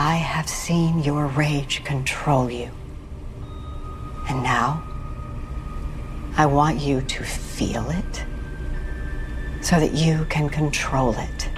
I have seen your rage control you. And now, I want you to feel it so that you can control it.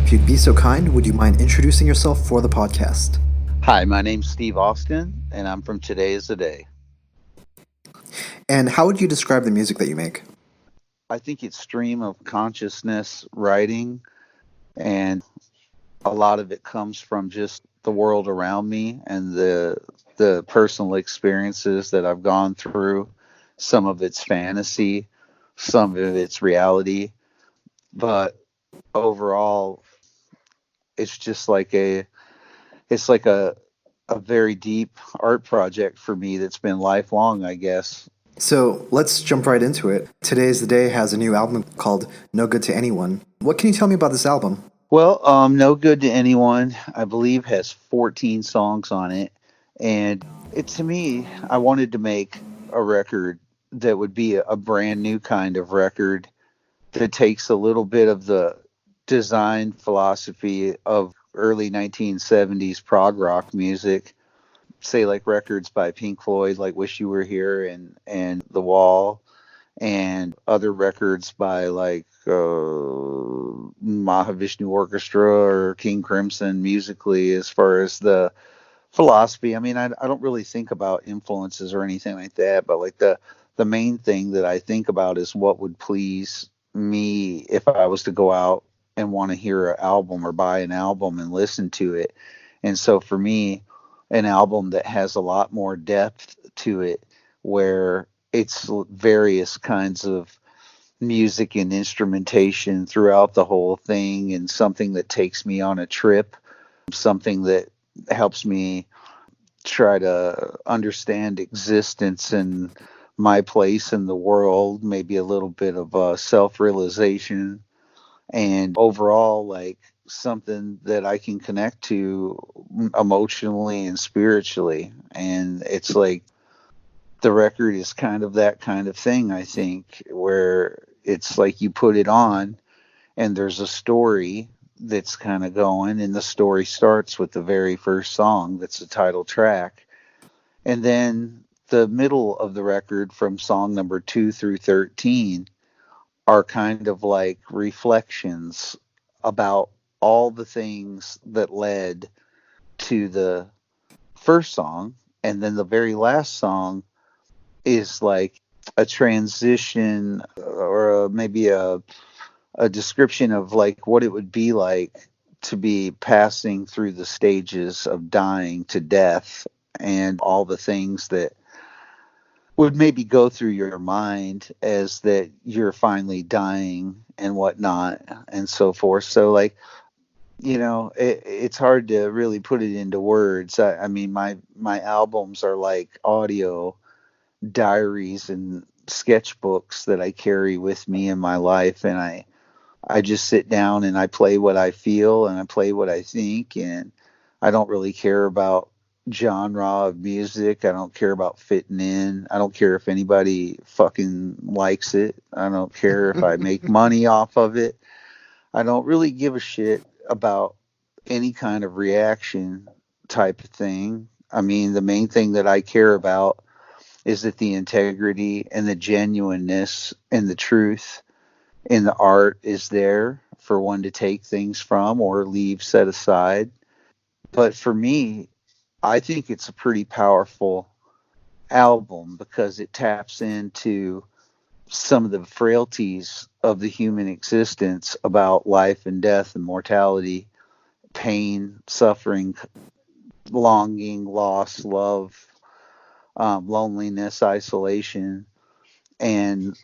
If you'd be so kind, would you mind introducing yourself for the podcast? Hi, my name's Steve Austin, and I'm from Today is the Day. And how would you describe the music that you make? I think it's stream of consciousness writing, and a lot of it comes from just the world around me and the personal experiences that I've gone through. Some of it's fantasy, some of it's reality, but overall, it's just like a very deep art project for me that's been lifelong, I guess. So let's jump right into it. Today's the Day has a new album called No Good to Anyone. What can you tell me about this album? Well, No Good to Anyone, I believe, has 14 songs on it. And to me, I wanted to make a record that would be a brand new kind of record that takes a little bit of the design philosophy of early 1970s prog rock music, say like records by Pink Floyd, like Wish You Were Here and The Wall, and other records by like Mahavishnu Orchestra or King Crimson musically, as far as the philosophy. I mean, I don't really think about influences or anything like that, but like the main thing that I think about is what would please me if I was to go out and want to hear an album or buy an album and listen to it. And so for me, an album that has a lot more depth to it, where it's various kinds of music and instrumentation throughout the whole thing, and something that takes me on a trip, something that helps me try to understand existence and my place in the world, maybe a little bit of self-realization. and overall, like, something that I can connect to emotionally and spiritually. And it's like the record is kind of that kind of thing, I think, where it's like you put it on and there's a story that's kind of going, and the story starts with the very first song that's the title track. And then the middle of the record, from song number 2 through 13, are kind of like reflections about all the things that led to the first song. And then the very last song is like a transition, or maybe a description of like what it would be like to be passing through the stages of dying to death, and all the things that would maybe go through your mind as that you're finally dying and whatnot and so forth. So like, it's hard to really put it into words. I mean, my albums are like audio diaries and sketchbooks that I carry with me in my life, and I just sit down and I play what I feel and I play what I think, and I don't really care about genre of music. I don't care about fitting in. I don't care if anybody fucking likes it. I don't care if I make money off of it. I don't really give a shit about any kind of reaction type of thing. I mean, the main thing that I care about is that the integrity and the genuineness and the truth in the art is there for one to take things from or leave set aside. But for me, I think it's a pretty powerful album because it taps into some of the frailties of the human existence about life and death and mortality, pain, suffering, longing, loss, love, loneliness, isolation, and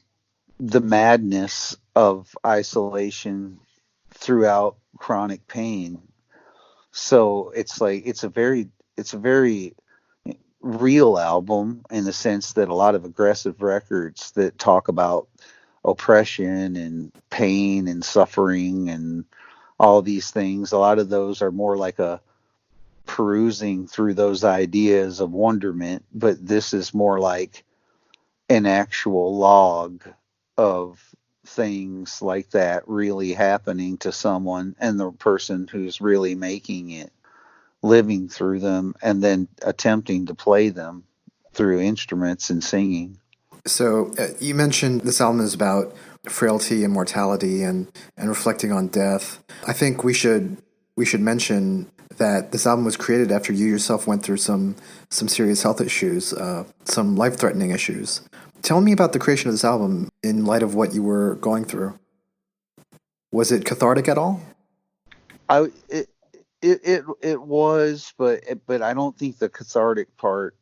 the madness of isolation throughout chronic pain. So it's like it's a very real album in the sense that a lot of aggressive records that talk about oppression and pain and suffering and all these things, a lot of those are more like a perusing through those ideas of wonderment, but this is more like an actual log of things like that really happening to someone, and the person who's really making it living through them and then attempting to play them through instruments and singing. So you mentioned this album is about frailty and mortality and reflecting on death. I think we should mention that this album was created after you yourself went through some serious health issues, some life threatening issues. Tell me about the creation of this album in light of what you were going through. Was it cathartic at all? I it was, but I don't think the cathartic part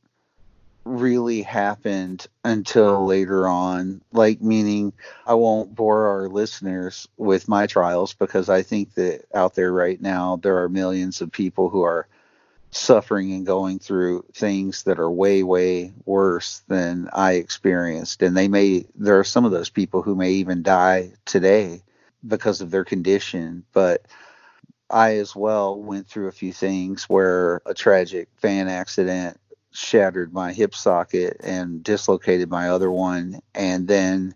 really happened until later on. Like, meaning, I won't bore our listeners with my trials because I think that out there right now there are millions of people who are suffering and going through things that are way, way worse than I experienced. And there are some of those people who may even die today because of their condition. But I as well went through a few things where a tragic van accident shattered my hip socket and dislocated my other one. And then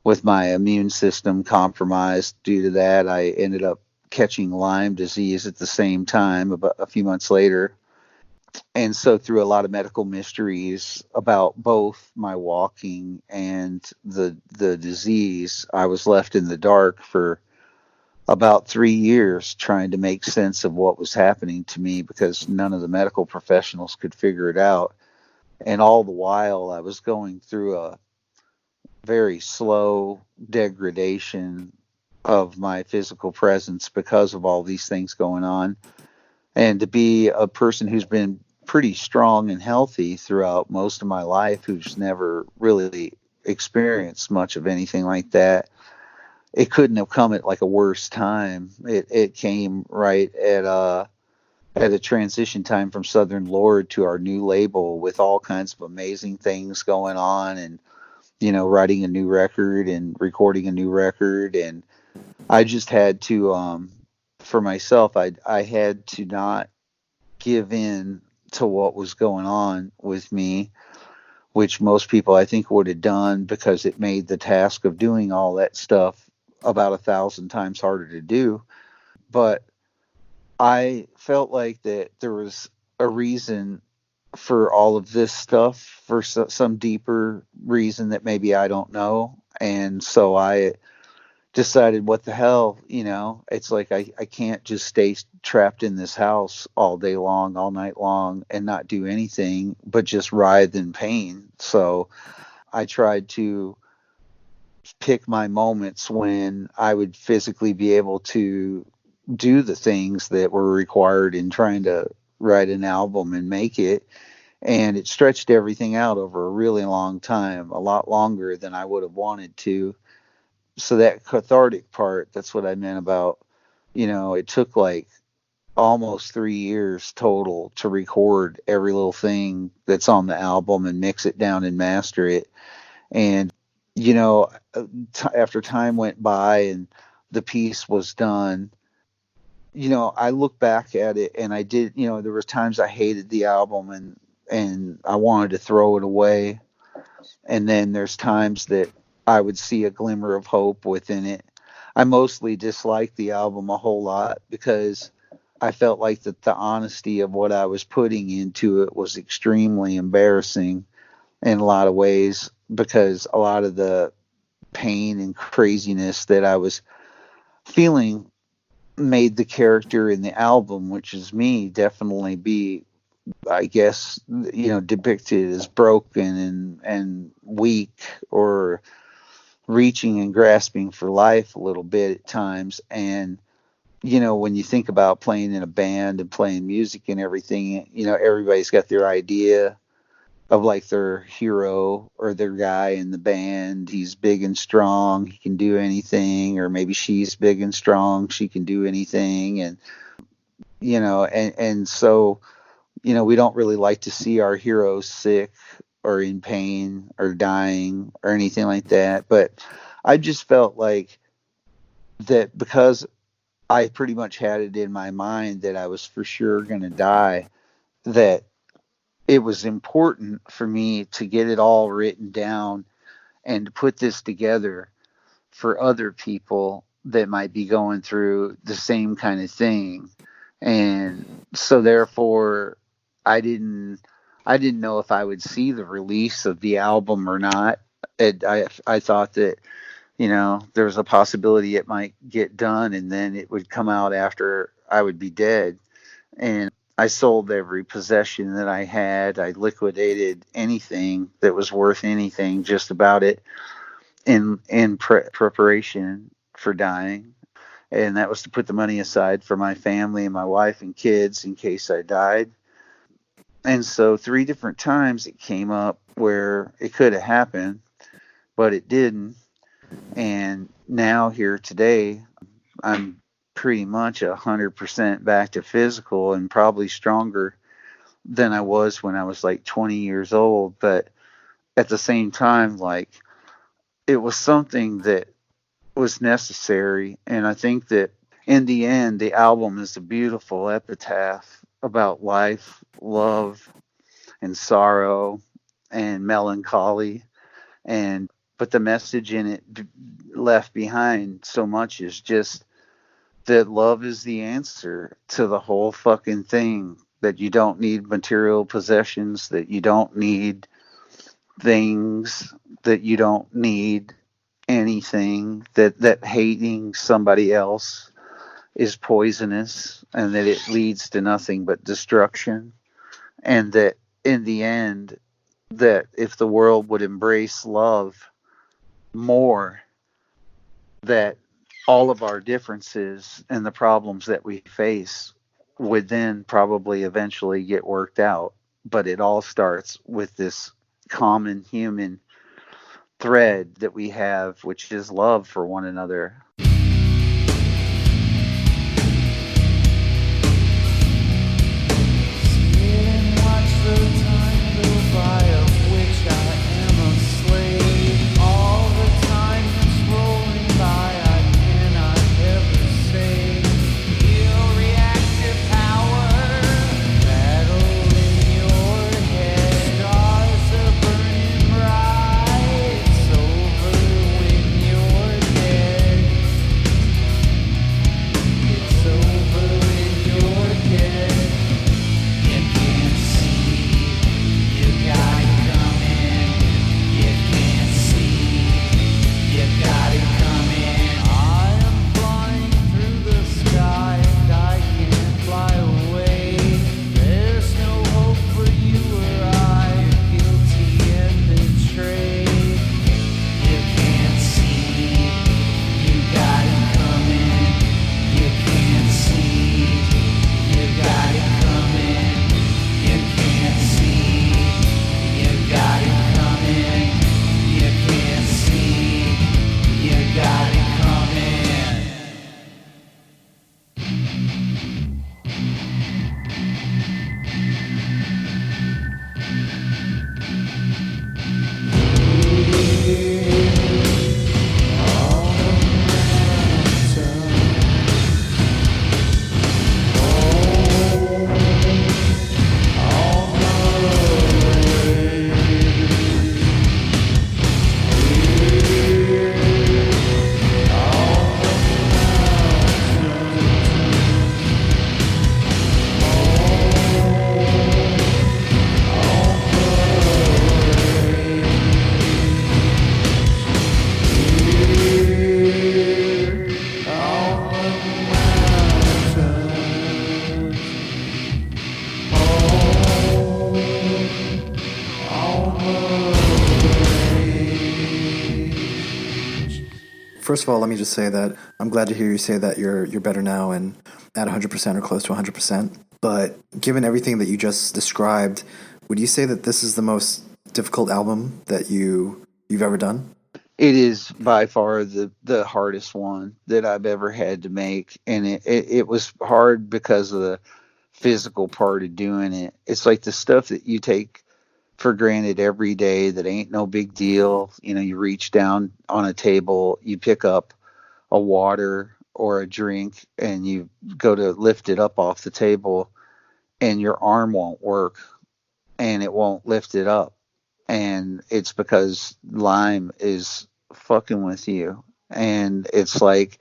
with my immune system compromised due to that, I ended up catching Lyme disease at the same time about a few months later. And so through a lot of medical mysteries about both my walking and the disease, I was left in the dark for about 3 years trying to make sense of what was happening to me because none of the medical professionals could figure it out. And all the while, I was going through a very slow degradation of my physical presence because of all these things going on. And to be a person who's been pretty strong and healthy throughout most of my life, who's never really experienced much of anything like that, it couldn't have come at like a worse time. It came right at a transition time from Southern Lord to our new label with all kinds of amazing things going on, and writing a new record and recording a new record and I just had to, for myself, I had to not give in to what was going on with me, which most people I think would have done, because it made the task of doing all that stuff about 1,000 times harder to do. But I felt like that there was a reason for all of this stuff, for some deeper reason that maybe I don't know. And so I decided, what the hell, it's like I can't just stay trapped in this house all day long, all night long, and not do anything but just writhe in pain. So I tried to pick my moments when I would physically be able to do the things that were required in trying to write an album and make it. And it stretched everything out over a really long time, a lot longer than I would have wanted to. So that cathartic part, that's what I meant about, it took like almost 3 years total to record every little thing that's on the album and mix it down and master it. And, you know, after time went by and the piece was done, I look back at it and I did, there was times I hated the album and I wanted to throw it away. And then there's times that I would see a glimmer of hope within it. I mostly disliked the album a whole lot because I felt like that the honesty of what I was putting into it was extremely embarrassing in a lot of ways, because a lot of the pain and craziness that I was feeling made the character in the album, which is me, definitely be, I guess, depicted as broken and weak, or reaching and grasping for life a little bit at times. And when you think about playing in a band and playing music and everything, everybody's got their idea of like their hero or their guy in the band. He's big and strong, he can do anything. Or maybe she's big and strong, she can do anything. And so we don't really like to see our heroes sick or in pain or dying or anything like that. But I just felt like that, because I pretty much had it in my mind that I was for sure going to die, that it was important for me to get it all written down and to put this together for other people that might be going through the same kind of thing. And so therefore I didn't know if I would see the release of the album or not. I thought that, there was a possibility it might get done and then it would come out after I would be dead. And I sold every possession that I had. I liquidated anything that was worth anything, just about it, in preparation for dying. And that was to put the money aside for my family and my wife and kids in case I died. And so 3 different times it came up where it could have happened, but it didn't. And now here today, I'm pretty much 100% back to physical, and probably stronger than I was when I was like 20 years old. But at the same time, like, it was something that was necessary. And I think that in the end, the album is a beautiful epitaph about life, love, and sorrow, and melancholy. But the message in it left behind so much is just that love is the answer to the whole fucking thing. That you don't need material possessions, that you don't need things, that you don't need anything, that hating somebody else is poisonous, and that it leads to nothing but destruction. And that in the end, that if the world would embrace love more, that all of our differences and the problems that we face would then probably eventually get worked out. But it all starts with this common human thread that we have, which is love for one another. First of all, let me just say that I'm glad to hear you say that you're better now and at 100% or close to 100%. But given everything that you just described, would you say that this is the most difficult album that you've ever done? It is by far the hardest one that I've ever had to make, and it was hard because of the physical part of doing it. It's like the stuff that you take for granted every day that ain't no big deal. You know, you reach down on a table, you pick up a water or a drink, and you go to lift it up off the table, and your arm won't work and it won't lift it up. And it's because Lyme is fucking with you. And it's like,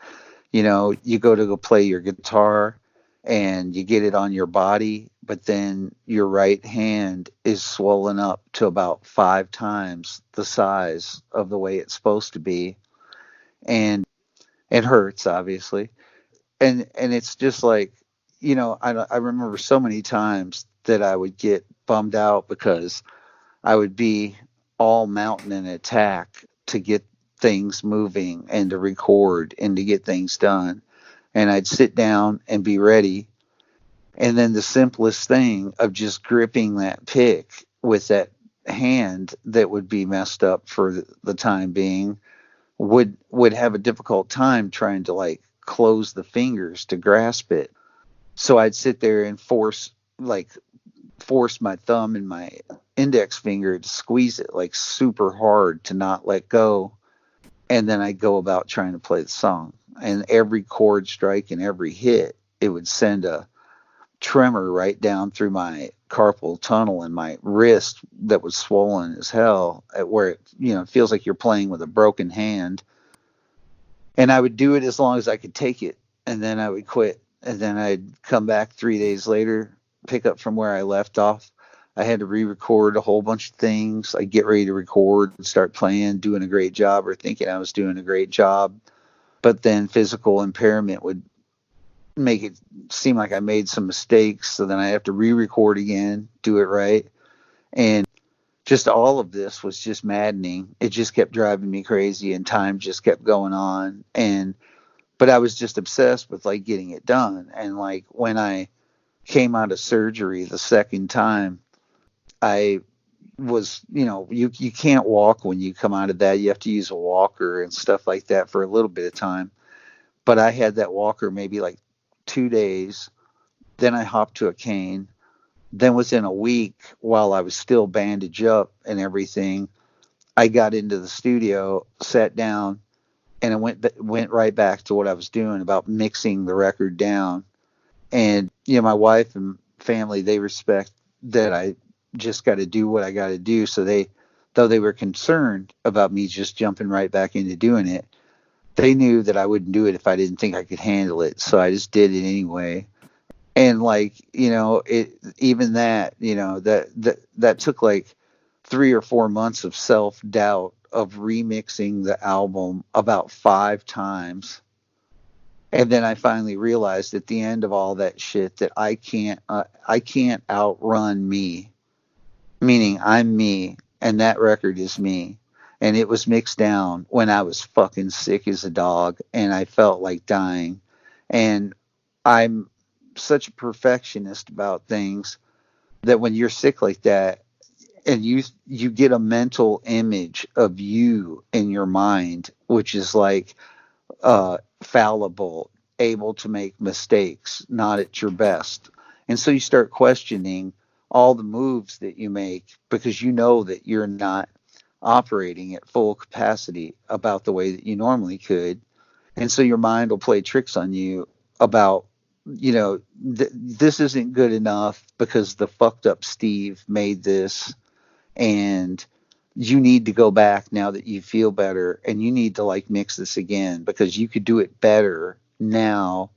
you know, you go play your guitar and you get it on your body, but then your right hand is swollen up to about 5 times the size of the way it's supposed to be. And it hurts, obviously. And it's just like, you know, I remember so many times that I would get bummed out because I would be all mountain and attack to get things moving and to record and to get things done. And I'd sit down and be ready. And then the simplest thing of just gripping that pick with that hand that would be messed up for the time being would have a difficult time trying to like close the fingers to grasp it. So I'd sit there and force my thumb and my index finger to squeeze it like super hard to not let go. And then I'd go about trying to play the song. And every chord strike and every hit, it would send a tremor right down through my carpal tunnel and my wrist that was swollen as hell, at where it, you know, it feels like you're playing with a broken hand. And I would do it as long as I could take it. And then I would quit. And then I'd come back 3 days later, pick up from where I left off. I had to re-record a whole bunch of things. I'd get ready to record and start playing, doing a great job or thinking I was doing a great job. But then physical impairment would make it seem like I made some mistakes. So then I have to re-record again, do it right. And just all of this was just maddening. It just kept driving me crazy and time just kept going on. But I was just obsessed with like getting it done. And like when I came out of surgery the second time, I was, you know, you can't walk when you come out of that. You have to use a walker and stuff like that for a little bit of time. But I had that walker maybe like 2 days. Then I hopped to a cane. Then within a week, while I was still bandaged up and everything, I got into the studio, sat down, and I went right back to what I was doing about mixing the record down. And you know, my wife and family, they respect that I just got to do what I got to do. So though they were concerned about me just jumping right back into doing it, they knew that I wouldn't do it if I didn't think I could handle it. So I just did it anyway. And like, you know, even that, you know, that took like 3 or 4 months of self-doubt of remixing the album about 5 times. And then I finally realized at the end of all that shit that I can't outrun me, meaning I'm me and that record is me. And it was mixed down when I was fucking sick as a dog and I felt like dying. And I'm such a perfectionist about things that when you're sick like that and you get a mental image of you in your mind, which is like fallible, able to make mistakes, not at your best. And so you start questioning all the moves that you make because you know that you're not operating at full capacity about the way that you normally could. And so your mind will play tricks on you about, you know, this isn't good enough because the fucked up Steve made this, and you need to go back now that you feel better and you need to like mix this again because you could do it better now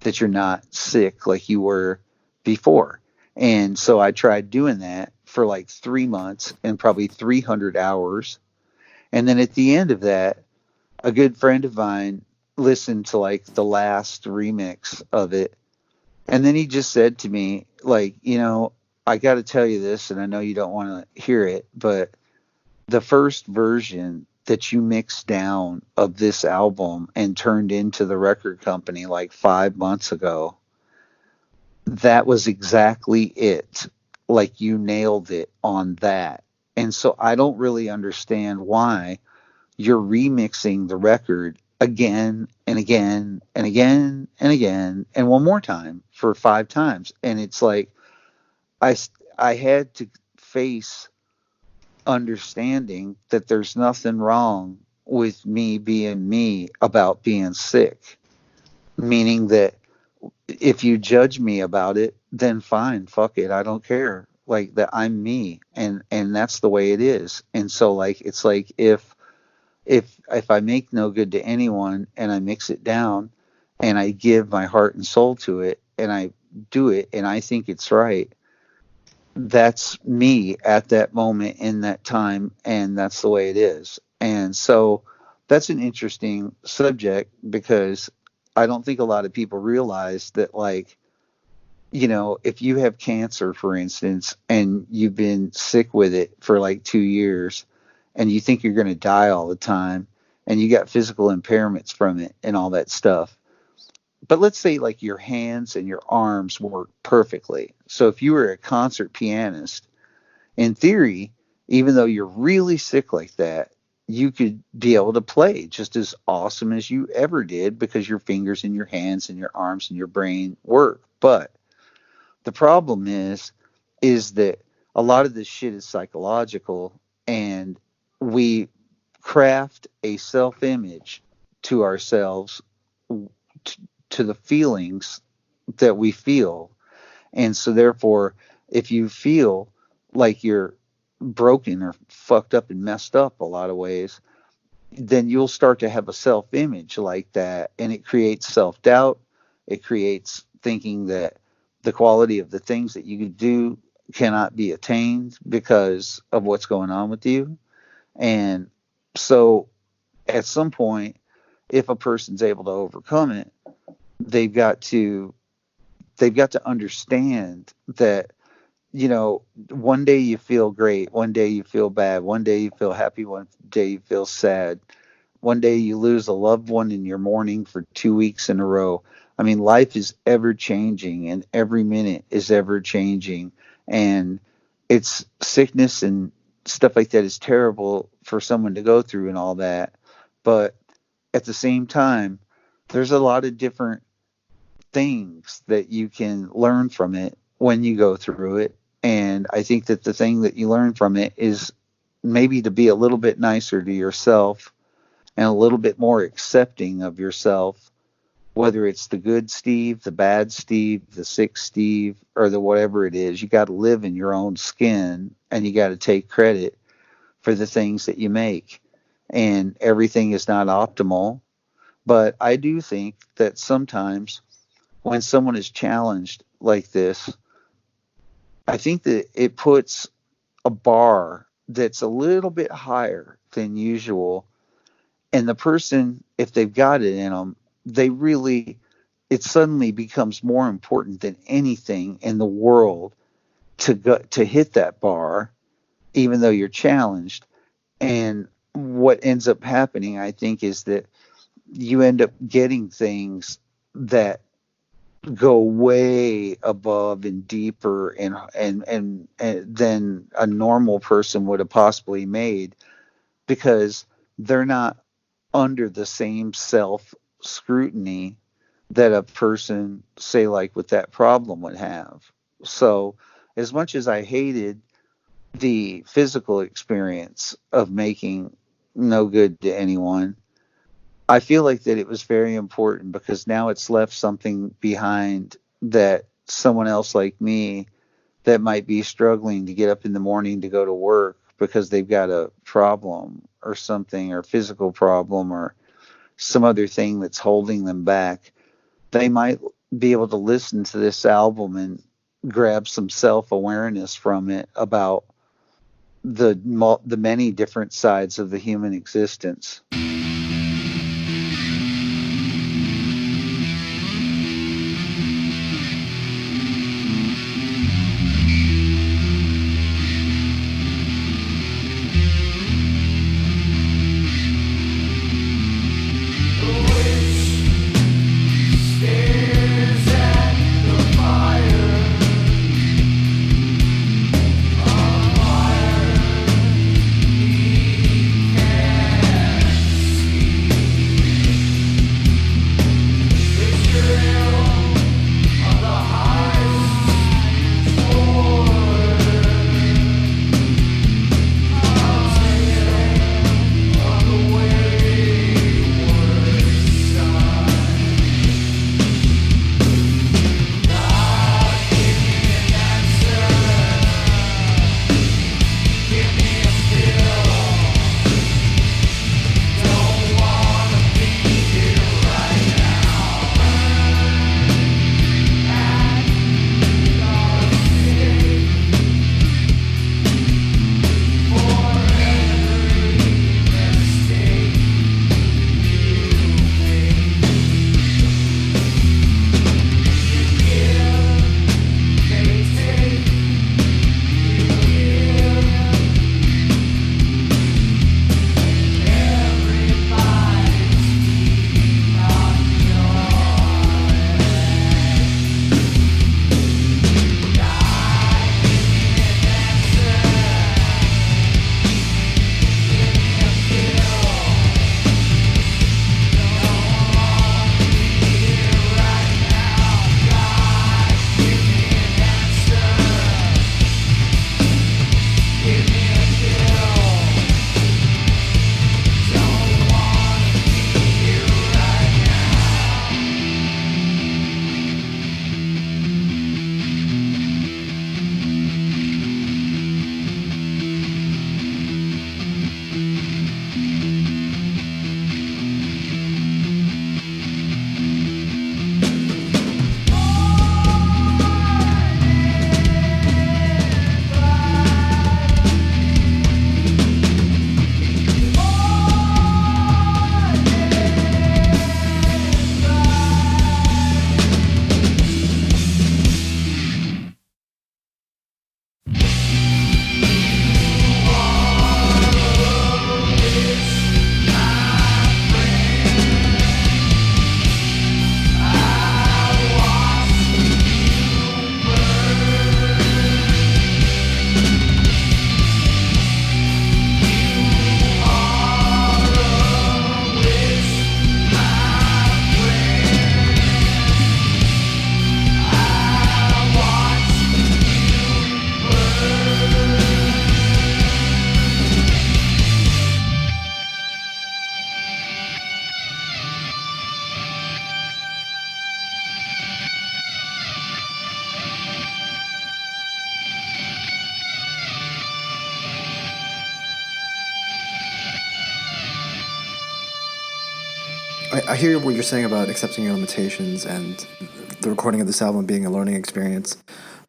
that you're not sick like you were before. And so I tried doing that for like 3 months and probably 300 hours. And then at the end of that, a good friend of mine listened to like the last remix of it. And then he just said to me, like, you know, I got to tell you this, and I know you don't want to hear it, but the first version that you mixed down of this album and turned into the record company like 5 months ago, that was exactly it. Like you nailed it on that. And so I don't really understand why you're remixing the record again and again and again and again and one more time for 5 times. And it's like I I had to face understanding that there's nothing wrong with me being me about being sick, meaning that if you judge me about it, then fine, fuck it, I don't care. Like that, I'm me, and that's the way it is. And so, like, it's like if I make no good to anyone and I mix it down and I give my heart and soul to it and I do it and I think it's right, that's me at that moment in that time, and that's the way it is. And so that's an interesting subject because I don't think a lot of people realize that, like, if you have cancer, for instance, and you've been sick with it for like 2 years and you think you're going to die all the time and you got physical impairments from it and all that stuff. But let's say like your hands and your arms work perfectly. So if you were a concert pianist, in theory, even though you're really sick like that, you could be able to play just as awesome as you ever did because your fingers and your hands and your arms and your brain work. But the problem is that a lot of this shit is psychological, and we craft a self-image to ourselves, to the feelings that we feel. And so therefore, if you feel like you're broken or fucked up and messed up a lot of ways, then you'll start to have a self-image like that, and it creates self-doubt. It creates thinking that the quality of the things that you can do cannot be attained because of what's going on with you. And so at some point, if a person's able to overcome it, they've got to understand that, one day you feel great, one day you feel bad, one day you feel happy, one day you feel sad, one day you lose a loved one and you're mourning for 2 weeks in a row. I mean, life is ever changing and every minute is ever changing. And it's sickness and stuff like that is terrible for someone to go through and all that. But at the same time, there's a lot of different things that you can learn from it when you go through it. And I think that the thing that you learn from it is maybe to be a little bit nicer to yourself and a little bit more accepting of yourself, whether it's the good Steve, the bad Steve, the sick Steve, or the whatever it is. You got to live in your own skin, and you got to take credit for the things that you make. And everything is not optimal. But I do think that sometimes when someone is challenged like this, I think that it puts a bar that's a little bit higher than usual. And the person, if they've got it in them, it suddenly becomes more important than anything in the world to hit that bar, even though you're challenged. And what ends up happening, I think, is that you end up getting things that go way above and deeper and than a normal person would have possibly made, because they're not under the same self scrutiny that a person, say, like with that problem would have. So as much as I hated the physical experience of making no good to anyone, I feel like that it was very important because now it's left something behind that someone else like me that might be struggling to get up in the morning to go to work because they've got a problem or something, or physical problem or some other thing that's holding them back. They might be able to listen to this album and grab some self-awareness from it about the many different sides of the human existence. I hear what you're saying about accepting your limitations and the recording of this album being a learning experience.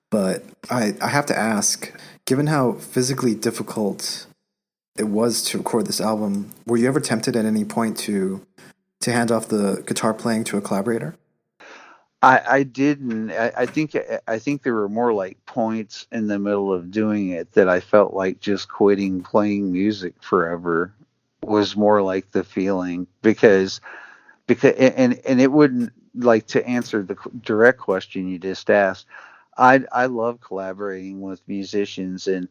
But I have to ask, given how physically difficult it was to record this album, were you ever tempted at any point to hand off the guitar playing to a collaborator? I didn't. I think there were more like points in the middle of doing it that I felt like just quitting playing music forever was more like the feeling, because and it wouldn't, like, to answer the direct question you just asked. I love collaborating with musicians, and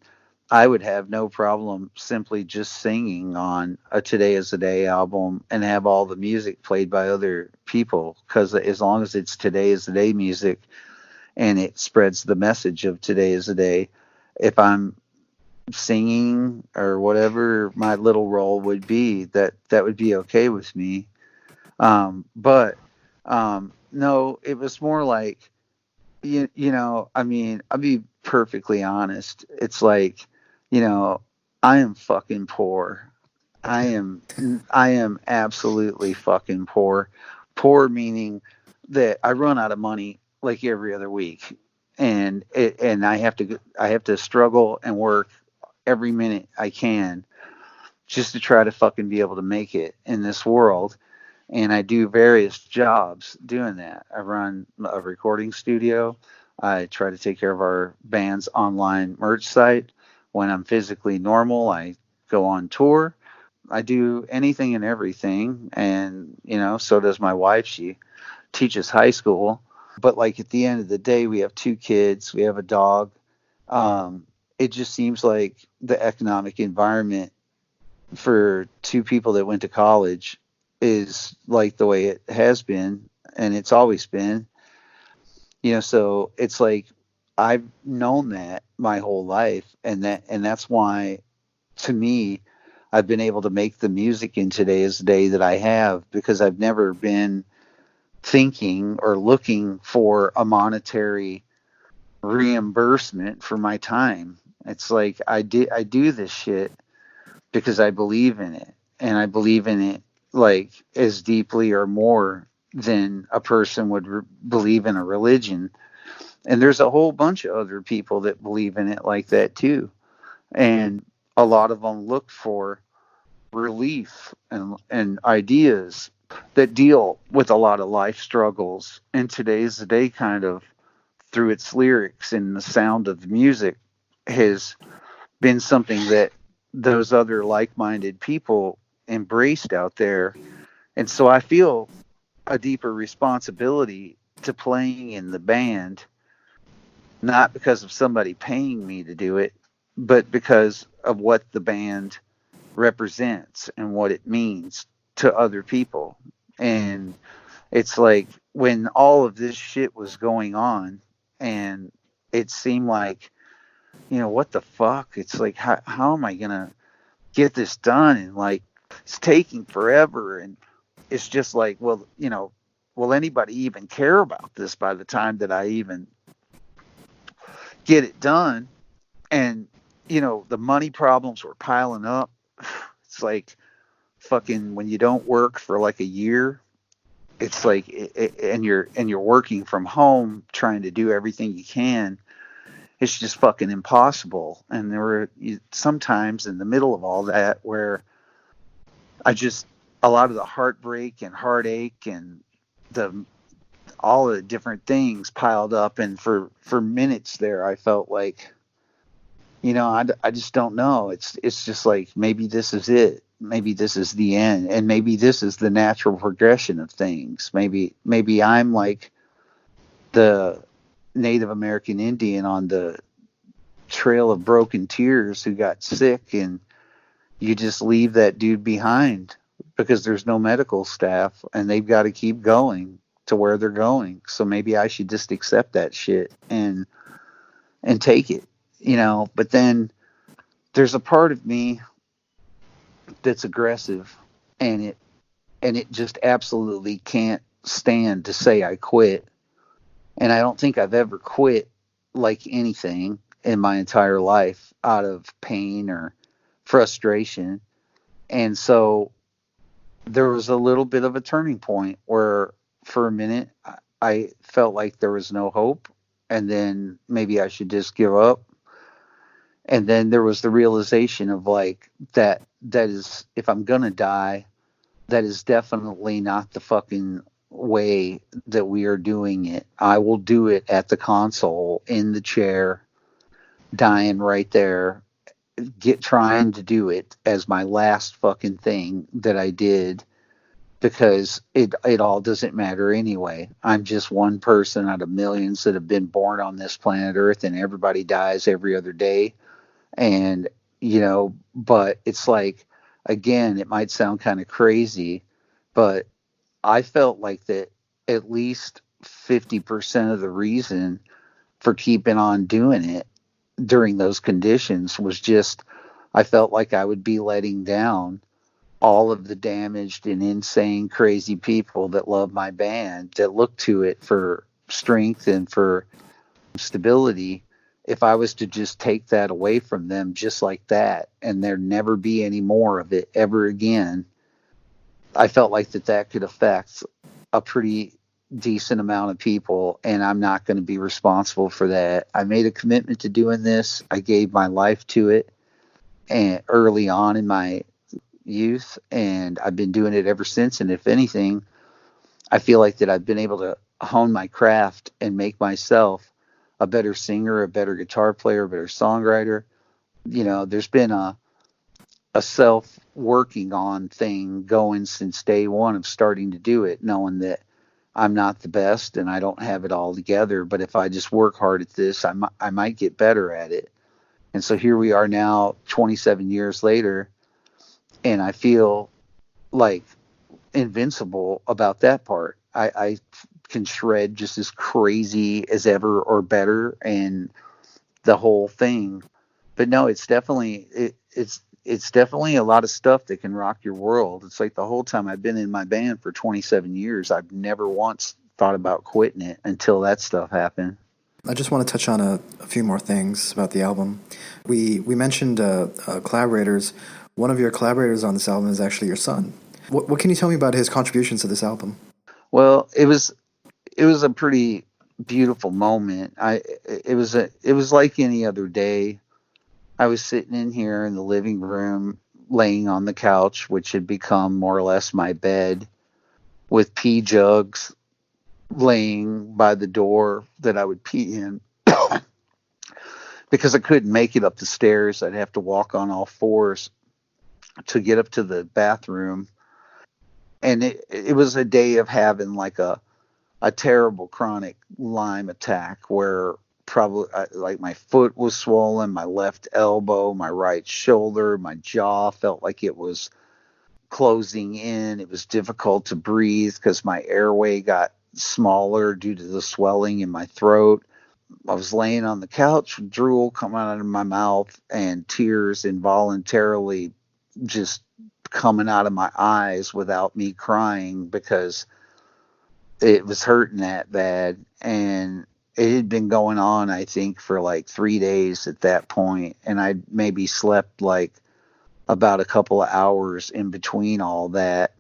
I would have no problem simply just singing on a Today Is the Day album and have all the music played by other people, because as long as it's Today Is the Day music and it spreads the message of Today Is the Day, if I'm singing or whatever my little role would be, that would be okay with me. But no, it was more like, I mean, I'll be perfectly honest. It's like, you know, I am fucking poor. I am absolutely fucking poor. Poor meaning that I run out of money like every other week, and I have to struggle and work every minute I can just to try to fucking be able to make it in this world. And I do various jobs doing that. I run a recording studio. I try to take care of our band's online merch site. When I'm physically normal, I go on tour. I do anything and everything. And, so does my wife. She teaches high school. But, like, at the end of the day, we have 2 kids, we have a dog. It just seems like the economic environment for 2 people that went to college is like the way it has been, and it's always been. So it's like I've known that my whole life, and that's why, to me, I've been able to make the music in today's day that I have, because I've never been thinking or looking for a monetary reimbursement for my time. It's like I do this shit because I believe in it, and I believe in it like as deeply or more than a person would believe in a religion. And there's a whole bunch of other people that believe in it like that too. And a lot of them look for relief and ideas that deal with a lot of life struggles. And today's the day, kind of, through its lyrics and the sound of the music, has been something that those other like-minded people embraced out there. And so I feel a deeper responsibility to playing in the band, not because of somebody paying me to do it, but because of what the band represents and what it means to other people. And it's like, when all of this shit was going on, and it seemed like, what the fuck? It's like, how am I going to get this done? And, like, it's taking forever. And it's just like, well, will anybody even care about this by the time that I even get it done? And, the money problems were piling up. It's like, fucking, when you don't work for like a year, it's like, and you're working from home trying to do everything you can, it's just fucking impossible. And there were sometimes in the middle of all that where a lot of the heartbreak and heartache and the all the different things piled up, and for minutes there I felt like, I just don't know. It's just like, maybe this is it. Maybe this is the end, and maybe this is the natural progression of things. Maybe I'm like the Native American Indian on the Trail of Broken Tears who got sick, and you just leave that dude behind because there's no medical staff, and they've got to keep going to where they're going. So maybe I should just accept that shit and take it, But then there's a part of me that's aggressive, and it just absolutely can't stand to say I quit. And I don't think I've ever quit like anything in my entire life out of pain or frustration. And so there was a little bit of a turning point where for a minute I felt like there was no hope, and then maybe I should just give up. And then there was the realization of like that is, if I'm gonna die, that is definitely not the fucking way that we are doing it. I will do it at the console in the chair, dying right there, get trying to do it as my last fucking thing that I did, because it all doesn't matter anyway. I'm just one person out of millions that have been born on this planet Earth, and everybody dies every other day. And but it's like, again, it might sound kind of crazy, but I felt like that at least 50% of the reason for keeping on doing it during those conditions was just I felt like I would be letting down all of the damaged and insane, crazy people that love my band, that look to it for strength and for stability. If I was to just take that away from them just like that, and there never be any more of it ever again, I felt like that could affect a pretty decent amount of people, and I'm not going to be responsible for that. I made a commitment to doing this. I gave my life to it, and early on in my youth, and I've been doing it ever since. And if anything, I feel like that I've been able to hone my craft and make myself a better singer, a better guitar player, a better songwriter. There's been a self working on thing going since day one of starting to do it, knowing that I'm not the best and I don't have it all together. But if I just work hard at this, I might get better at it. And so here we are now, 27 years later, and I feel like invincible about that part. I can shred just as crazy as ever or better, and the whole thing. But no, it's definitely a lot of stuff that can rock your world. It's like the whole time I've been in my band for 27 years, I've never once thought about quitting it until that stuff happened. I just want to touch on a few more things about the album. We mentioned collaborators. One of your collaborators on this album is actually your son. What can you tell me about his contributions to this album? Well, it was a pretty beautiful moment. It was like any other day. I was sitting in here in the living room, laying on the couch, which had become more or less my bed, with pee jugs laying by the door that I would pee in, because I couldn't make it up the stairs. I'd have to walk on all fours to get up to the bathroom. And it was a day of having like a terrible chronic Lyme attack, where probably like my foot was swollen, my left elbow, my right shoulder, my jaw felt like it was closing in. It was difficult to breathe because my airway got smaller due to the swelling in my throat. I was laying on the couch with drool coming out of my mouth and tears involuntarily just coming out of my eyes without me crying, because it was hurting that bad. And it had been going on, I think, for like 3 days at that point, and I maybe slept like about a couple of hours in between all that,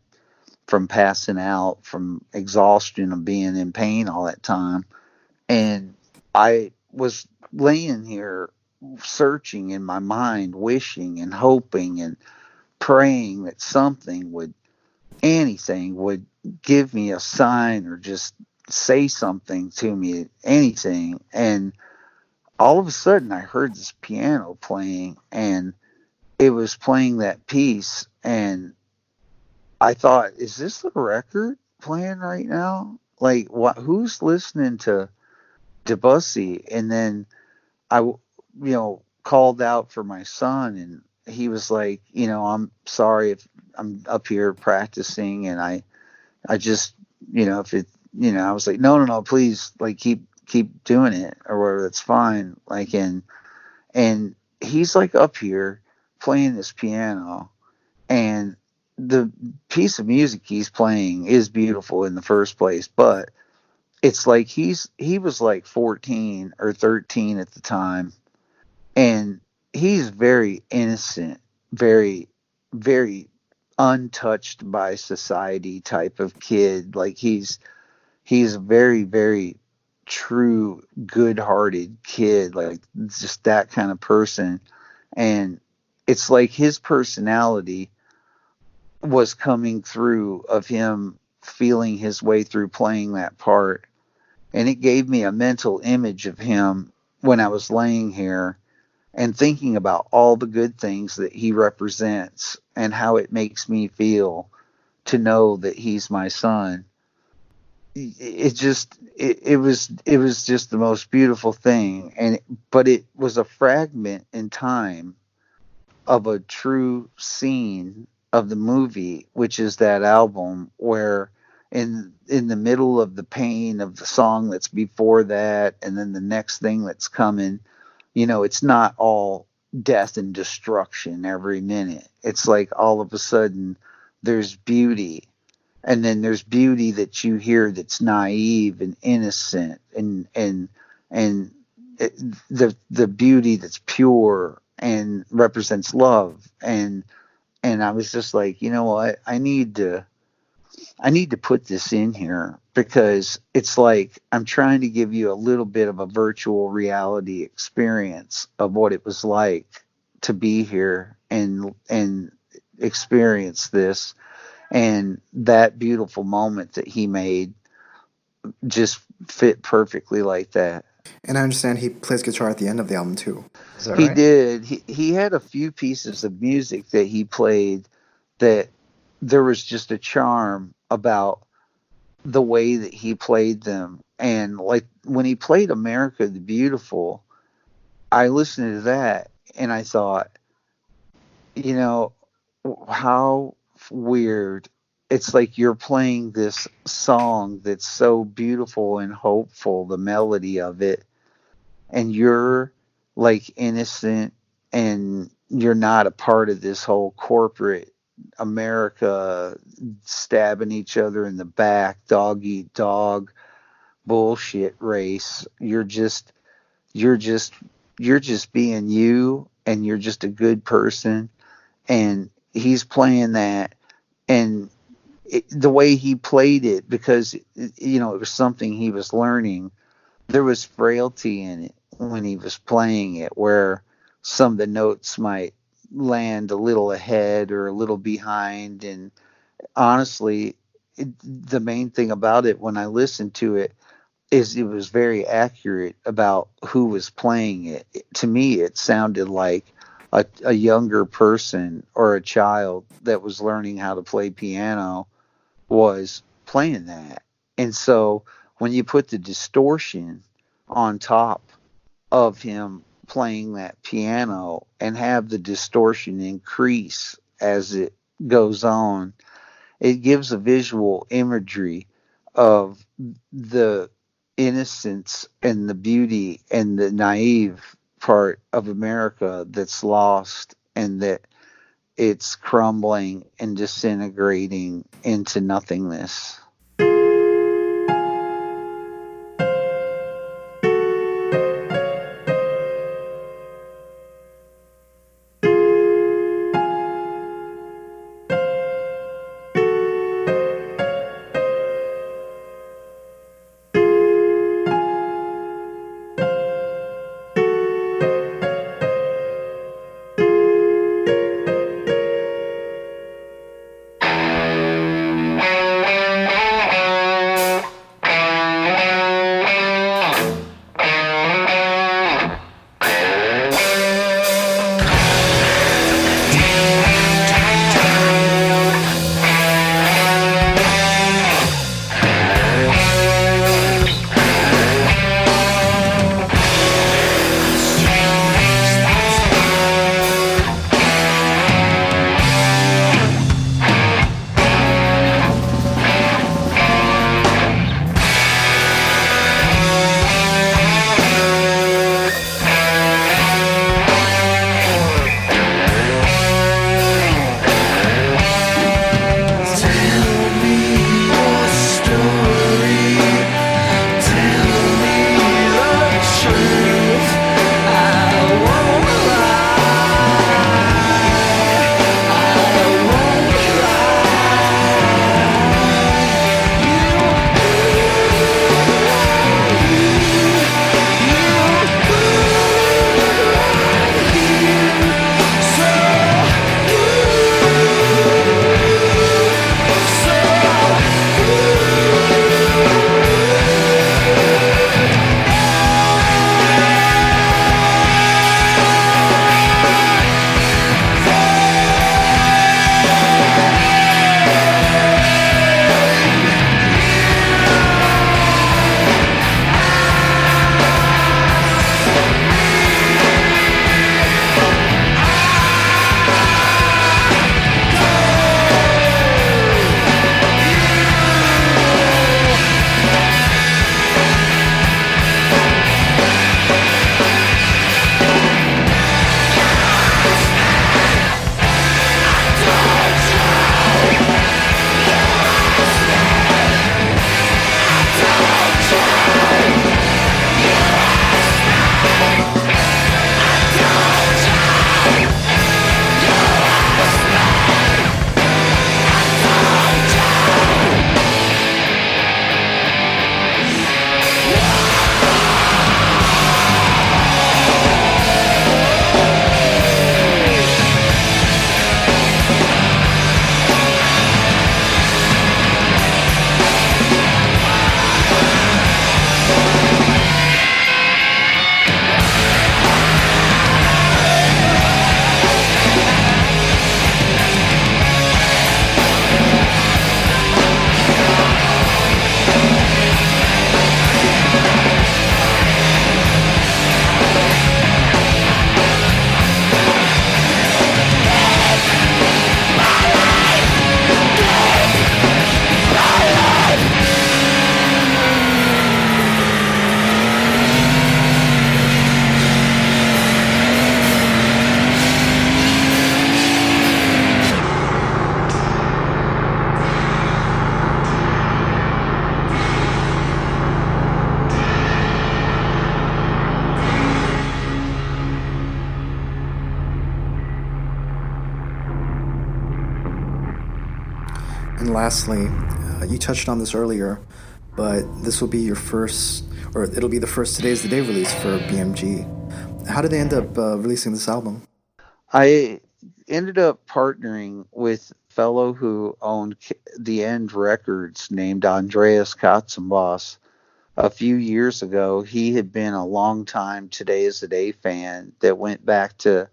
from passing out from exhaustion of being in pain all that time. And I was laying here searching in my mind, wishing and hoping and praying that anything would give me a sign, or just say something to me, anything. And all of a sudden I heard this piano playing, and it was playing that piece. And I thought, is this the record playing right now? Like, who's listening to Debussy? And then called out for my son, and he was like, I'm sorry if I'm up here practicing, and I just, if it, I was like, no, no, no, please, like, keep doing it or whatever. That's fine. Like, and he's like up here playing this piano, and the piece of music he's playing is beautiful in the first place, but it's like he was like 14 or 13 at the time, and he's very innocent, very, very untouched by society type of kid. Like he's a very, very true, good-hearted kid, like just that kind of person. And it's like his personality was coming through of him feeling his way through playing that part. And it gave me a mental image of him when I was laying here and thinking about all the good things that he represents and how it makes me feel to know that he's my son. It was just the most beautiful thing. And but it was a fragment in time of a true scene of the movie, which is that album where in the middle of the pain of the song that's before that, and then the next thing that's coming, it's not all death and destruction every minute. It's like all of a sudden there's beauty, and then there's beauty that you hear that's naive and innocent, and the beauty that's pure and represents love. And I was just like, you know what, I need to put this in here, because it's like I'm trying to give you a little bit of a virtual reality experience of what it was like to be here and experience this. And that beautiful moment that he made just fit perfectly like that. And I understand he plays guitar at the end of the album too. Is that He right? did. He had a few pieces of music that he played that there was just a charm about the way that he played them. And like when he played America the Beautiful, I listened to that and I thought, you know, how weird. It's like you're playing this song that's so beautiful and hopeful, the melody of it, and you're like innocent, and you're not a part of this whole corporate America stabbing each other in the back, dog eat dog bullshit race. You're just you're just being you, and you're just a good person. And he's playing that, and the way he played it, because it was something he was learning, there was frailty in it when he was playing it, where some of the notes might land a little ahead or a little behind. And honestly, the main thing about it when I listened to it is it was very accurate about who was playing it. To me, it sounded like a younger person or a child that was learning how to play piano was playing that. And so when you put the distortion on top of him playing that piano and have the distortion increase as it goes on, it gives a visual imagery of the innocence and the beauty and the naive part of America that's lost, and that it's crumbling and disintegrating into nothingness. And lastly, you touched on this earlier, but this will be your first, or it'll be the first Today's the Day release for BMG. How did they end up releasing this album? I ended up partnering with a fellow who owned the End Records named Andreas Katzenboss. A few years ago, he had been a long time Today is the Day fan that went back to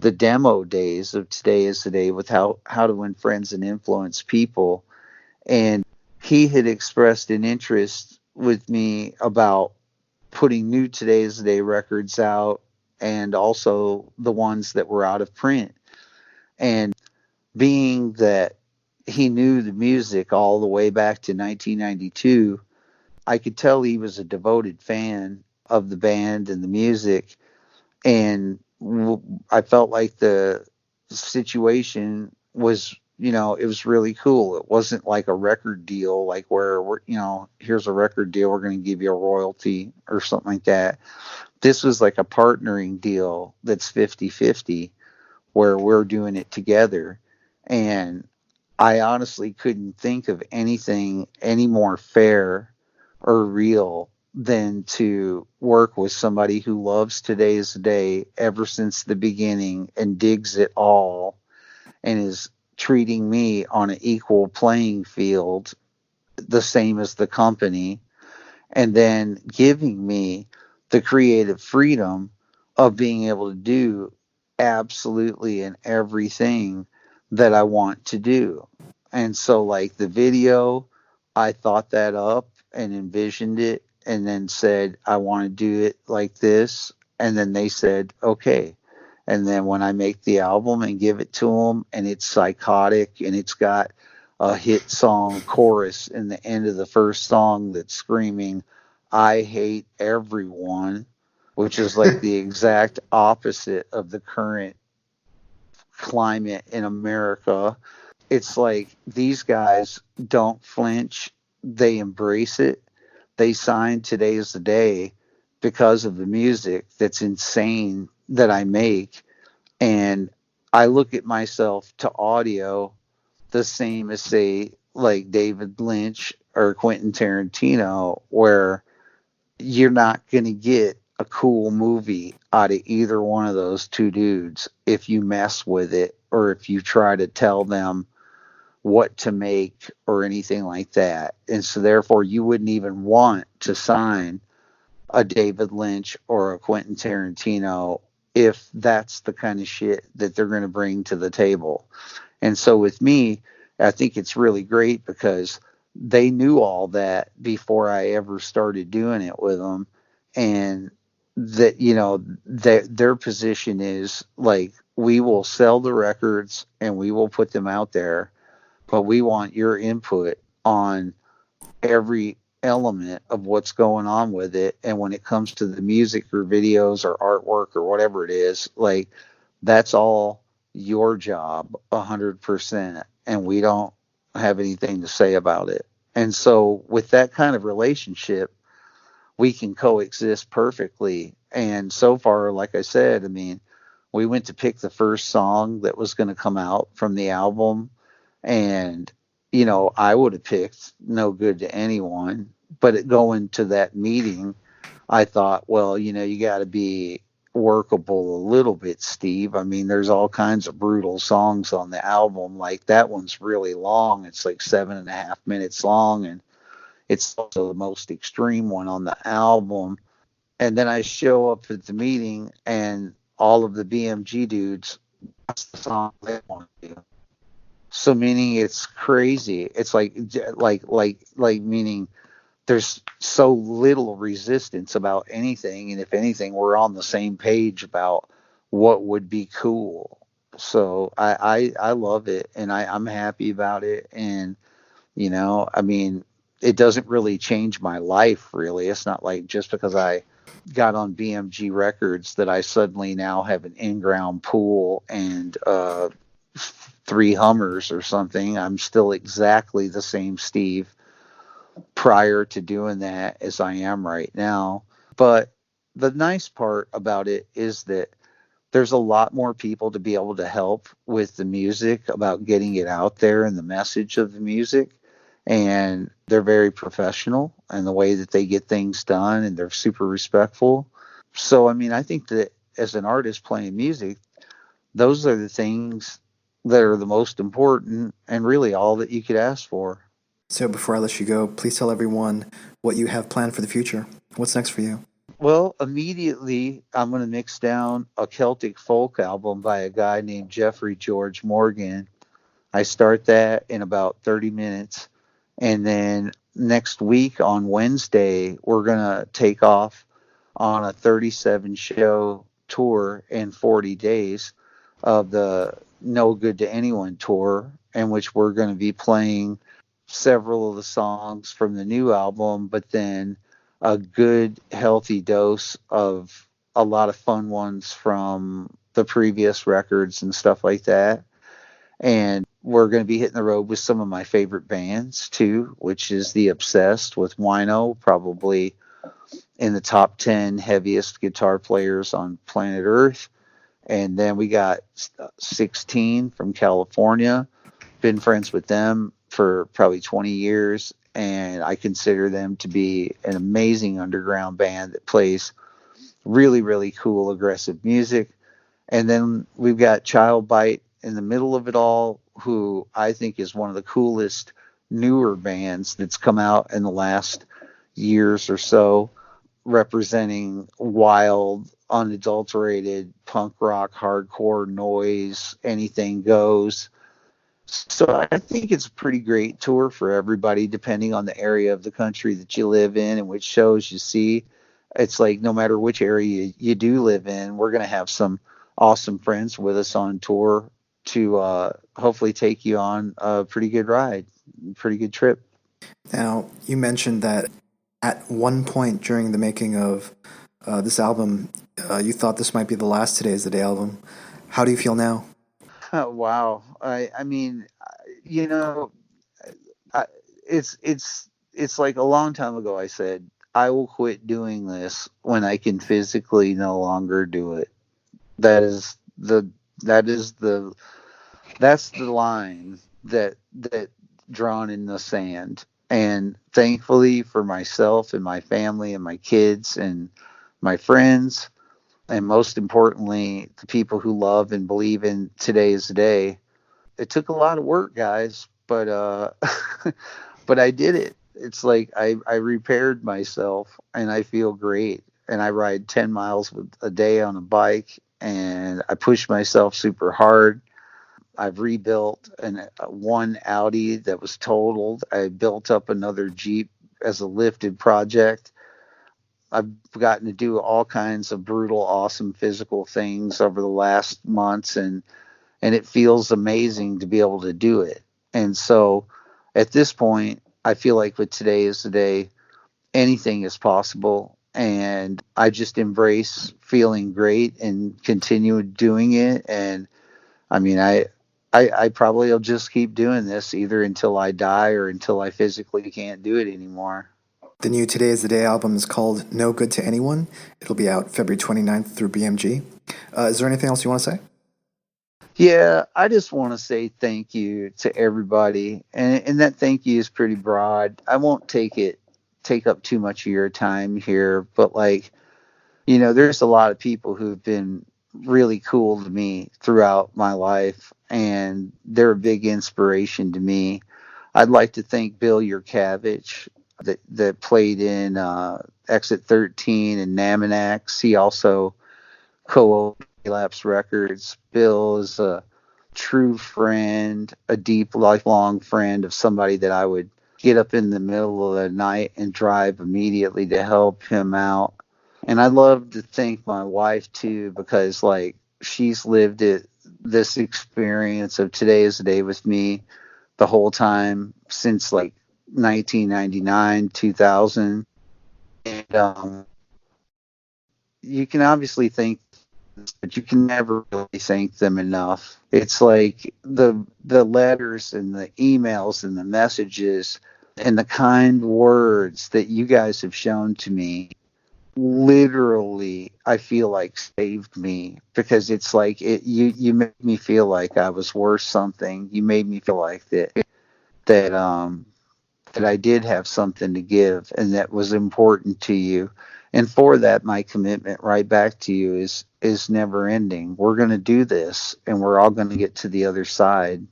the demo days of Today is the Day with how to win friends and influence people. And he had expressed an interest with me about putting new Today is the Day records out and also the ones that were out of print. And being that he knew the music all the way back to 1992, I could tell he was a devoted fan of the band and the music. And I felt like the situation was, it was really cool. It wasn't like a record deal, like where here's a record deal, we're going to give you a royalty or something like that. This was like a partnering deal that's 50-50, where we're doing it together. And I honestly couldn't think of anything any more fair or real than to work with somebody who loves Today's Day ever since the beginning and digs it all and is treating me on an equal playing field, the same as the company, and then giving me the creative freedom of being able to do absolutely and everything that I want to do. And so, like the video, I thought that up and envisioned it and then said, I want to do it like this. And then they said, okay. And then when I make the album and give it to them, and it's psychotic and it's got a hit song chorus in the end of the first song that's screaming, I hate everyone, which is like the exact opposite of the current climate in America. It's like these guys don't flinch, they embrace it. They signed Today is the Day because of the music that's insane that I make. And I look at myself to audio the same as, say, like David Lynch or Quentin Tarantino, where you're not going to get a cool movie out of either one of those two dudes if you mess with it or if you try to tell them what to make or anything like that. And so therefore you wouldn't even want to sign a David Lynch or a Quentin Tarantino if that's the kind of shit that they're going to bring to the table. And so with me, I think it's really great because they knew all that before I ever started doing it with them. And that, their position is like, we will sell the records and we will put them out there, but we want your input on every element of what's going on with it. And when it comes to the music or videos or artwork or whatever it is, like, that's all your job 100%. And we don't have anything to say about it. And so with that kind of relationship, we can coexist perfectly. And so far, like I said, I mean, we went to pick the first song that was going to come out from the album. And, I would have picked No Good to Anyone. But going to that meeting, I thought, well, you got to be workable a little bit, Steve. I mean, there's all kinds of brutal songs on the album. Like that one's really long. It's like 7.5 minutes long. And it's also the most extreme one on the album. And then I show up at the meeting and all of the BMG dudes, that's the song they want to do. So meaning it's crazy. It's like meaning there's so little resistance about anything. And if anything, we're on the same page about what would be cool. So I love it and I'm happy about it. And, I mean, it doesn't really change my life, really. It's not like just because I got on BMG Records that I suddenly now have an in-ground pool and 3 Hummers or something. I'm still exactly the same Steve prior to doing that as I am right now. But the nice part about it is that there's a lot more people to be able to help with the music about getting it out there and the message of the music. And they're very professional in the way that they get things done, and they're super respectful. So, I mean, I think that as an artist playing music, those are the things that are the most important and really all that you could ask for. So before I let you go, please tell everyone what you have planned for the future. What's next for you? Well, immediately I'm going to mix down a Celtic folk album by a guy named Jeffrey George Morgan. I start that in about 30 minutes. And then next week on Wednesday, we're going to take off on a 37 show tour in 40 days of the No Good to Anyone tour, in which we're going to be playing several of the songs from the new album, but then a good, healthy dose of a lot of fun ones from the previous records and stuff like that. And we're going to be hitting the road with some of my favorite bands too, which is The Obsessed with Wino, probably in the top 10 heaviest guitar players on planet Earth. And then we got 16 from California. Been friends with them for probably 20 years, and I consider them to be an amazing underground band that plays really, really cool, aggressive music. And then we've got Child Bite in the middle of it all, who I think is one of the coolest newer bands that's come out in the last years or so, representing wild, unadulterated punk rock, hardcore noise, anything goes. So I think it's a pretty great tour for everybody, depending on the area of the country that you live in and which shows you see. It's like no matter which area you do live in, we're going to have some awesome friends with us on tour to hopefully take you on a pretty good ride, pretty good trip. Now, you mentioned that at one point during the making of this album, you thought this might be the last Today's the Day album. How do you feel now? Wow. I mean, you know, I, it's like a long time ago I said I will quit doing this when I can physically no longer do it. That is the that is the that's the line that drawn in the sand. And thankfully for myself and my family and my kids and my friends, and most importantly the people who love and believe in Today's Day, it took a lot of work, guys, but but I did it. It's like I repaired myself and I feel great. And I ride 10 miles a day on a bike, and I push myself super hard. I've rebuilt one Audi that was totaled. I built up another Jeep as a lifted project. I've gotten to do all kinds of brutal, awesome physical things over the last months, and it feels amazing to be able to do it. And so at this point, I feel like with Today's the Day, anything is possible. And I just embrace feeling great and continue doing it. And I mean, I probably will just keep doing this either until I die or until I physically can't do it anymore. The new Today is the Day album is called No Good to Anyone. It'll be out February 29th through BMG. Is there anything else you want to say? Yeah, I just want to say thank you to everybody, and that thank you is pretty broad. I won't take up too much of your time here, but like, there's a lot of people who've been really cool to me throughout my life, and they're a big inspiration to me. I'd like to thank Bill Yurkavich that played in Exit 13 and Naminax. He also co-owned Relapse Records. Bill is a true friend, a deep, lifelong friend of somebody that I would get up in the middle of the night and drive immediately to help him out. And I love to thank my wife too, because like she's lived this experience of Today's the Day with me the whole time since like 1999, 2000. And you can obviously thank, but you can never really thank them enough. It's like the letters and the emails and the messages and the kind words that you guys have shown to me literally, I feel like saved me, because it's like you made me feel like I was worth something. You made me feel like that that I did have something to give and that was important to you. And for that, my commitment right back to you is never ending. We're going to do this, and we're all going to get to the other side.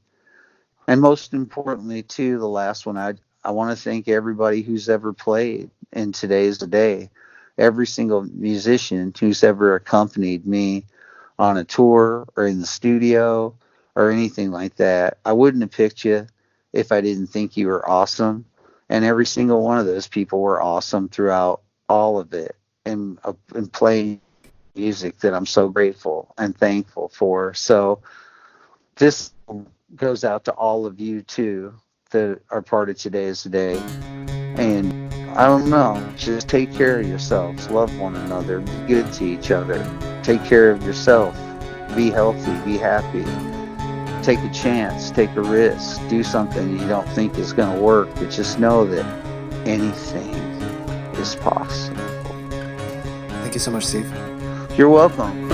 And most importantly, too, the last one, I want to thank everybody who's ever played in Today's the Day. Every single musician who's ever accompanied me on a tour or in the studio or anything like that. I wouldn't have picked you if I didn't think you were awesome. And every single one of those people were awesome throughout all of it, and playing music that I'm so grateful and thankful for. So this goes out to all of you too that are part of Today's the Day. And I don't know, just take care of yourselves, love one another, be good to each other, take care of yourself, be healthy, be happy, take a chance, take a risk, do something you don't think is going to work, but just know that anything is possible. Thank you so much, Steve. You're welcome.